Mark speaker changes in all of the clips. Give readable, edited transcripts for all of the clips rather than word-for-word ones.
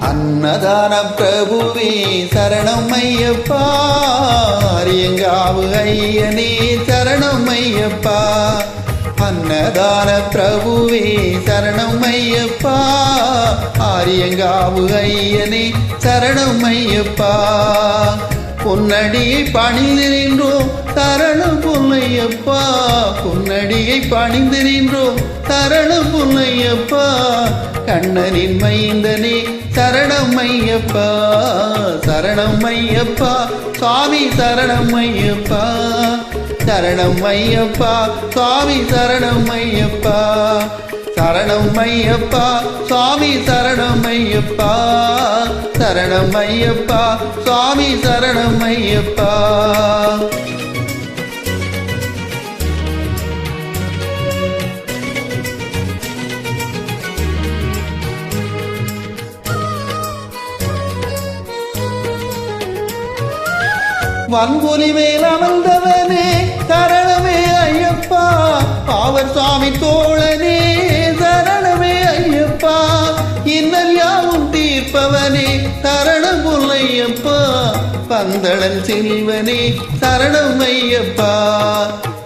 Speaker 1: அன்னதான பிரபுவே சரணம் ஐயப்பா, அரியங்காவு ஐயனே சரணம் ஐயப்பா. அன்னதான பிரபுவே சரணம் ஐயப்பா, ஆரியங்காவு ஐயனே சரணம் ஐயப்பா. பொன்னடியை பணிந்து நின்றோம் சரணம் பொன்னையப்பா, பொன்னடியை பணிந்து நின்றோம் சரணம் பொன்னையப்பா. கண்ணனின் மைந்தனே சரணம் ஐயப்பா, சரணம் ஐயப்பா சுவாமி சரணம் ஐயப்பா, சரணம் ஐயப்பா சுவாமி சரணம் ஐயப்பா, சரணம் ஐயப்பா சுவாமி சரணம் ஐயப்பா, சரணம் ஐயப்பா சுவாமி சரணம் ஐயப்பா. வன்பொலி மேல் அமர்ந்தவனே சரணமே ஐயப்பா, பாவர் சுவாமி தோழனே சரணமே ஐயப்பா. இன்னல் யாவும் தீர்ப்பவனே சரணம் பொன்னையப்பா, பந்தளன் செல்வனே சரணம் ஐயப்பா,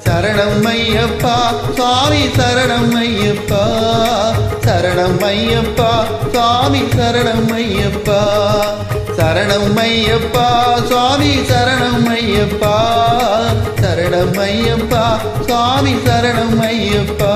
Speaker 1: சரணம் ஐயப்பா சுவாமி சரணம் ஐயப்பா, சரணம் ஐயப்பா சுவாமி சரணம் ஐயப்பா, சரணம் ஐயப்பா சுவாமி சரணம் ஐயப்பா, சரணம் ஐயப்பா சுவாமி சரணம் ஐயப்பா.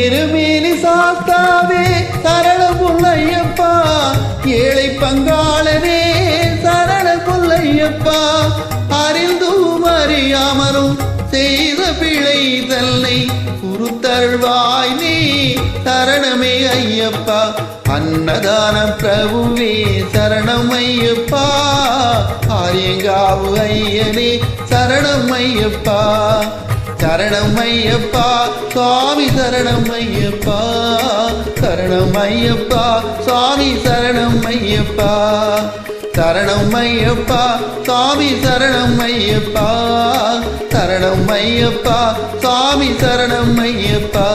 Speaker 1: எருமேலி சாஸ்தாவே சரணம் பொன்னையப்பா, ஏழை பங்காளனே சரணம் பொன்னையப்பா. அறிந்தும் அறியாமலும் செய்த பிழை தன்னை குருத்தருள்வாய் நீ சரணமே ஐயப்பா. அன்னதான பிரபுவே சரணம் ஐயப்பா, ஆரியங்காவு ஐயனே சரணம் ஐயப்பா, சரணம் ஐயப்பா சுவாமி சரணம் ஐயப்பா, சரணம் ஐயப்பா சுவாமி சரணம் ஐயப்பா, சரணம் ஐயப்பா சுவாமி சரணம் ஐயப்பா, சரணம் ஐயப்பா சுவாமி சரணம் ஐயப்பா,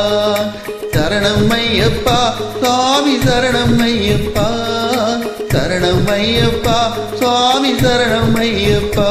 Speaker 1: சரணம் ஐயப்பா சுவாமி சரணம் ஐயப்பா, சரணம் ஐயப்பா சுவாமி சரணம் ஐயப்பா.